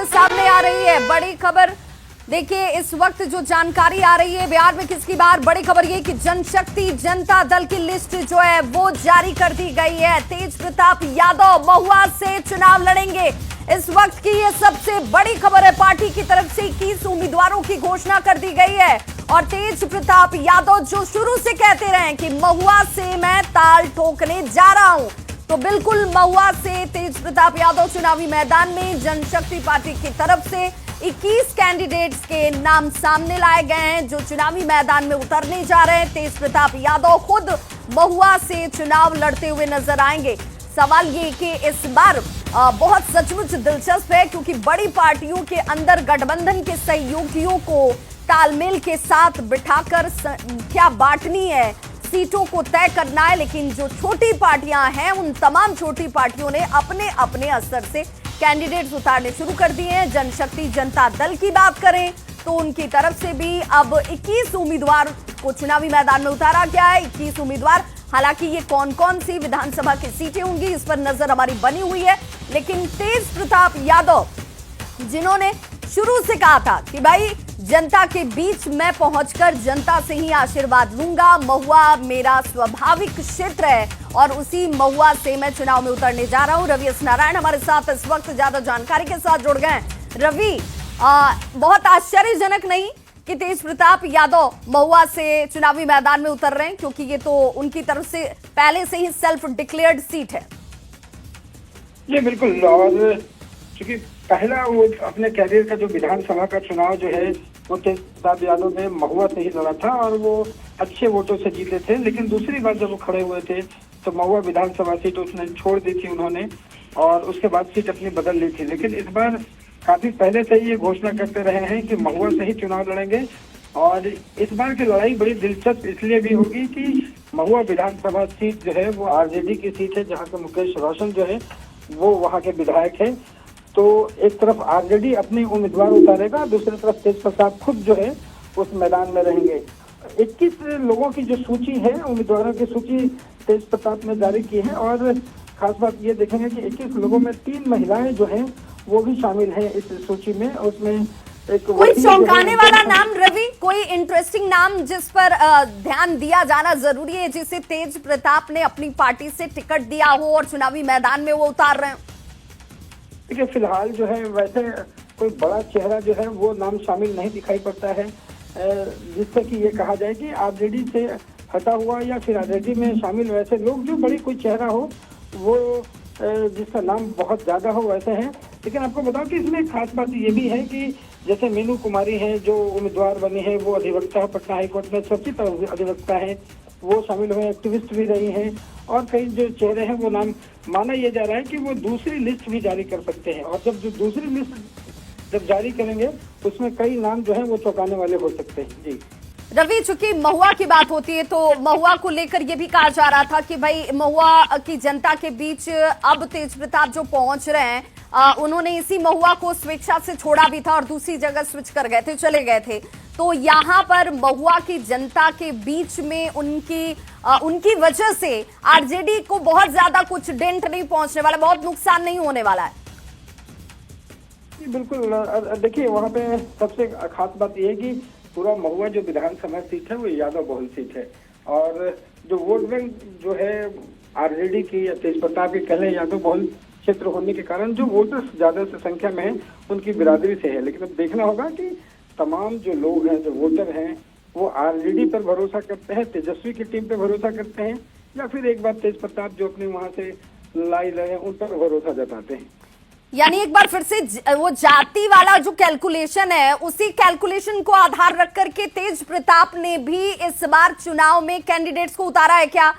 सामने आ रही है, बड़ी खबर। देखिए इस वक्त जो जानकारी आ रही है बिहार में किसकी बार बड़ी खबर ये कि जनशक्ति जनता दल की लिस्ट जो है वो जारी कर दी गई है। तेज प्रताप यादव महुआ से चुनाव लड़ेंगे। इस वक्त की ये सबसे बड़ी खबर है। पार्टी की तरफ से 21 उम्मीदवारों की घोषणा कर दी गई है और तेज प्रताप यादव जो शुरू से कहते रहे कि महुआ से मैं ताल ठोकने जा रहा हूं, तो बिल्कुल महुआ से तेज प्रताप यादव चुनावी मैदान में। जनशक्ति पार्टी की तरफ से 21 कैंडिडेट्स के नाम सामने लाए गए हैं जो चुनावी मैदान में उतरने जा रहे हैं। तेज प्रताप यादव खुद महुआ से चुनाव लड़ते हुए नजर आएंगे। सवाल ये कि इस बार बहुत सचमुच दिलचस्प है क्योंकि बड़ी पार्टियों के अंदर गठबंधन के सहयोगियों को तालमेल के साथ बिठाकर संख्या बांटनी है, सीटों को तय करना है। लेकिन जो छोटी पार्टियां हैं उन तमाम छोटी पार्टियों ने अपने अपने स्तर से कैंडिडेट्स उतारने शुरू कर दिए हैं। जनशक्ति जनता दल की बात करें तो उनकी तरफ से भी अब 21 उम्मीदवार को चुनावी मैदान में उतारा गया है। 21 उम्मीदवार, हालांकि ये कौन कौन सी विधानसभा की सीटें होंगी इस पर नजर हमारी बनी हुई है। लेकिन तेज प्रताप यादव जिन्होंने शुरू से कहा था कि भाई जनता के बीच मैं पहुंचकर जनता से ही आशीर्वाद लूंगा, महुआ मेरा स्वाभाविक क्षेत्र है और उसी महुआ से मैं चुनाव में उतरने जा रहा हूं। रवि एस नारायण हमारे साथ इस वक्त ज्यादा जानकारी के साथ जुड़ गए हैं। रवि, बहुत आश्चर्यजनक नहीं कि तेज प्रताप यादव महुआ से चुनावी मैदान में उतर रहे हैं, क्योंकि ये तो उनकी तरफ से पहले से ही सेल्फ डिक्लेयर्ड सीट है। ये बिल्कुल, और चूंकि पहला वो अपने कैरियर का जो विधानसभा का चुनाव जो है वो तेज प्रताप यादव ने महुआ से ही लड़ा था और वो अच्छे वोटों से जीते थे। लेकिन दूसरी बार जब वो खड़े हुए थे तो महुआ विधानसभा सीट उसने छोड़ दी थी उन्होंने, और उसके बाद सीट अपनी बदल ली थी। लेकिन इस बार काफी पहले से ही ये घोषणा करते रहे हैं कि महुआ से ही चुनाव लड़ेंगे। और इस बार की लड़ाई बड़ी दिलचस्प इसलिए भी होगी कि महुआ विधानसभा सीट जो है वो आरजेडी की सीट है, जहाँ से मुकेश रोशन जो है वो वहाँ के विधायक है। तो एक तरफ आरजेडी अपने उम्मीदवार उतारेगा, दूसरी तरफ तेज प्रताप खुद जो है उस मैदान में रहेंगे। 21 लोगों की जो सूची है, उम्मीदवारों की सूची तेज प्रताप ने जारी की है। और खास बात ये देखेंगे कि 21 लोगों में 3 महिलाएं जो हैं वो भी शामिल हैं इस सूची में। उसमें एक कोई चौंकाने वाला नाम रवि, कोई इंटरेस्टिंग नाम जिस पर ध्यान दिया जाना जरूरी है, जिसे तेज प्रताप ने अपनी पार्टी से टिकट दिया हो और चुनावी मैदान में वो उतार रहे हैं? देखिए, फिलहाल जो है वैसे कोई बड़ा चेहरा जो है वो नाम शामिल नहीं दिखाई पड़ता है जिससे कि ये कहा जाए कि आरजेडी से हटा हुआ या फिर आरजेडी में शामिल वैसे लोग जो बड़ी कोई चेहरा हो वो जिसका नाम बहुत ज्यादा हो वैसे हैं। लेकिन आपको बताओ कि इसमें खास बात ये भी है कि जैसे मीनू कुमारी हैं जो उम्मीदवार बनी है, वो अधिवक्ता पटना हाईकोर्ट में चर्चित अधिवक्ता है, वो शामिल हुए, एक्टिविस्ट भी रही हैं। और कई जो चेहरे हैं वो नाम माना यह जा रहा है कि वो दूसरी लिस्ट भी जारी कर सकते हैं। और जब जो दूसरी लिस्ट जब जारी करेंगे उसमें कई नाम जो है वो चौंकाने वाले हो सकते हैं। जी रवि, चूंकि महुआ की बात होती है तो महुआ को लेकर यह भी कहा जा रहा था कि भाई महुआ की जनता के बीच अब तेज प्रताप जो पहुंच रहे हैं, उन्होंने इसी महुआ को स्वेच्छा से छोड़ा भी था और दूसरी जगह स्विच कर गए थे, चले गए थे। तो यहाँ पर महुआ की जनता के बीच में उनकी वजह से आरजेडी को बहुत ज्यादा कुछ डेंट नहीं पहुंचने वाला, बहुत नुकसान नहीं होने वाला है। बिल्कुल, देखिए वहाँ पे सबसे खास बात यह है कि पूरा महुआ जो विधानसभा सीट है वो यादव बहुल सीट है। और जो वोट बैंक जो है आरजेडी की या तेज प्रताप की कह लें यादव बहुल क्षेत्र होने के कारण जो वोटर्स ज्यादा से संख्या में है उनकी बिरादरी से है। लेकिन अब देखना होगा कि तमाम जो लोग हैं, जो वोटर हैं, वो आरजेडी पर भरोसा करते हैं, तेजस्वी की टीम पर भरोसा करते हैं, या फिर एक बार तेज प्रताप जो अपने वहां से लड़ाई लड़े उन पर भरोसा जताते हैं। यानी एक बार फिर से वो जाति वाला जो कैलकुलेशन है, उसी कैलकुलेशन को आधार रख करके तेज प्रताप ने भी इस बार चुनाव में कैंडिडेट्स को उतारा है क्या?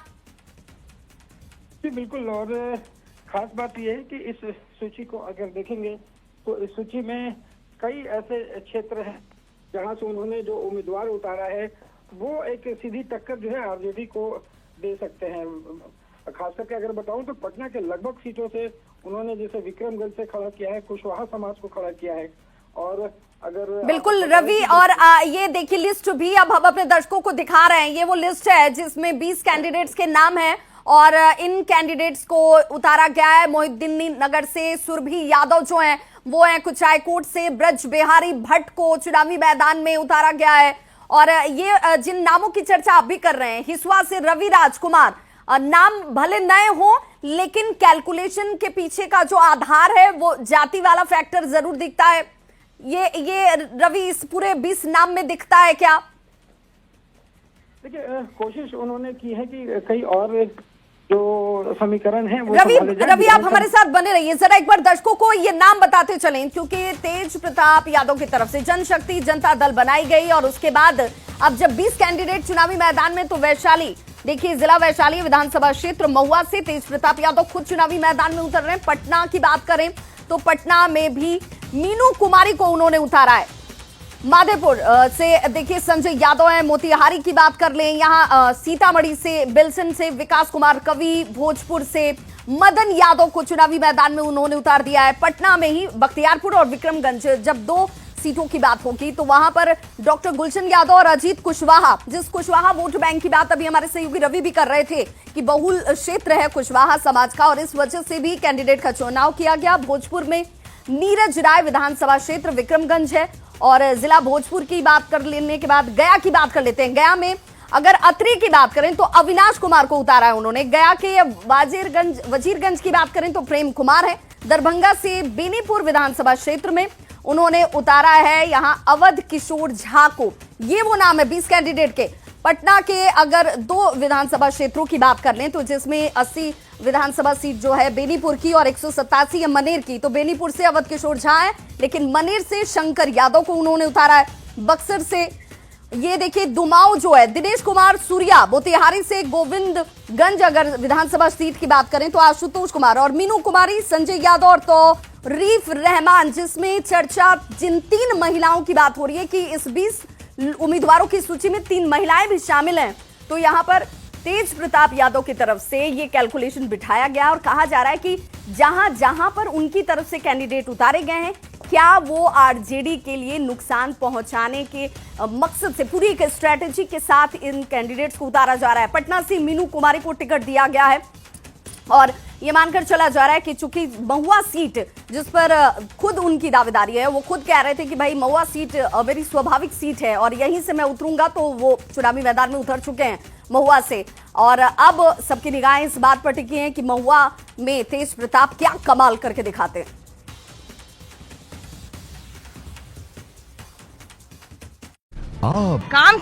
जी बिल्कुल, और खास बात यह है कि इस सूची को अगर देखेंगे तो इस सूची में कई ऐसे क्षेत्र हैं जहां से उन्होंने जो उम्मीदवार उतारा है वो एक सीधी टक्कर जो है आरजेडी को दे सकते हैं। खास करके अगर बताऊं तो पटना के लगभग सीटों से उन्होंने जैसे विक्रमगंज से खड़ा किया है, कुशवाहा समाज को खड़ा किया है। और अगर बिल्कुल रवि, और ये देखिए लिस्ट भी अब हम अपने दर्शकों को दिखा रहे हैं। ये वो लिस्ट है जिसमें 20 कैंडिडेट्स के नाम हैं और इन कैंडिडेट्स को उतारा गया है। मोहिउद्दीन नगर से सुरभि यादव जो हैं वो है कुचायकोट से ब्रज बिहारी भट्ट को चुनावी मैदान में उतारा गया है। और ये जिन नामों की चर्चा आप भी कर रहे हैं, हिसुआ से रवि राजकुमार, नाम भले नए हो लेकिन कैलकुलेशन के पीछे का जो आधार है वो जाति वाला फैक्टर जरूर दिखता है। ये रवि इस पूरे 20 नाम में दिखता है क्या? देखिए, कोशिश उन्होंने की है कि कई और जो समीकरण है वो रवि आप हमारे साथ बने रहिए, जरा एक बार दर्शकों को ये नाम बताते चलें, क्योंकि तेज प्रताप यादव की तरफ से जनशक्ति जनता दल बनाई गई और उसके बाद अब जब 20 कैंडिडेट चुनावी मैदान में, तो वैशाली, देखिए जिला वैशाली विधानसभा क्षेत्र महुआ से तेज प्रताप यादव खुद चुनावी मैदान में उतर रहे हैं। पटना की बात करें तो पटना में भी मीनू कुमारी को उन्होंने उतारा है। माधेपुर से देखिए संजय यादव है। मोतिहारी की बात कर लें, यहाँ सीतामढ़ी से बिल्सन से विकास कुमार कवि, भोजपुर से मदन यादव को चुनावी मैदान में उन्होंने उतार दिया है। पटना में ही बख्तियारपुर और विक्रमगंज, जब 2 सीटों की बात होगी तो वहां पर डॉक्टर गुलशन यादव और अजीत कुशवाहा, जिस कुशवाहा वोट बैंक की बात अभी हमारे सहयोगी रवि भी कर रहे थे कि बहुल क्षेत्र है कुशवाहा समाज का और इस वजह से भी कैंडिडेट का चुनाव किया गया। भोजपुर में नीरज राय विधानसभा क्षेत्र विक्रमगंज है। और जिला भोजपुर की बात कर लेने के बाद गया की बात कर लेते हैं। गया में अगर अत्री की बात करें तो अविनाश कुमार को उतारा है उन्होंने। गया के वजीरगंज की बात करें तो प्रेम कुमार है। दरभंगा से बेनीपुर विधानसभा क्षेत्र में उन्होंने उतारा है यहां अवध किशोर झा को। ये वो नाम है 20 कैंडिडेट के। पटना के अगर 2 विधानसभा क्षेत्रों की बात कर लें तो जिसमें 80 विधानसभा सीट जो है बेनीपुर की और 187 है मनेर की, तो बेनीपुर से अवध किशोर झा है लेकिन मनेर से शंकर यादव को उन्होंने उतारा है। बक्सर से ये देखिए दुमाऊ जो है दिनेश कुमार सूर्या, मोतिहारी से गोविंदगंज अगर विधानसभा सीट की बात करें तो आशुतोष कुमार और मीनू कुमारी, संजय यादव और तो रीफ रहमान, जिसमें चर्चा जिन 3 महिलाओं की बात हो रही है कि इस 20 उम्मीदवारों की सूची में 3 महिलाएं भी शामिल हैं। तो यहां पर तेज प्रताप यादव की तरफ से ये कैलकुलेशन बिठाया गया और कहा जा रहा है कि जहां जहां पर उनकी तरफ से कैंडिडेट उतारे गए हैं, क्या वो आरजेडी के लिए नुकसान पहुंचाने के मकसद से पूरी एक स्ट्रेटेजी के साथ इन कैंडिडेट्स को उतारा जा रहा है। पटना से मीनू कुमारी को टिकट दिया गया है और ये मानकर चला जा रहा है कि चूंकि महुआ सीट जिस पर खुद उनकी दावेदारी है, वो खुद कह रहे थे कि भाई महुआ सीट मेरी स्वाभाविक सीट है और यहीं से मैं उतरूंगा, तो वो चुनावी मैदान में उतर चुके हैं महुआ से। और अब सबकी निगाहें इस बात पर टिकी हैं कि महुआ में तेज प्रताप क्या कमाल करके दिखाते हैं। काम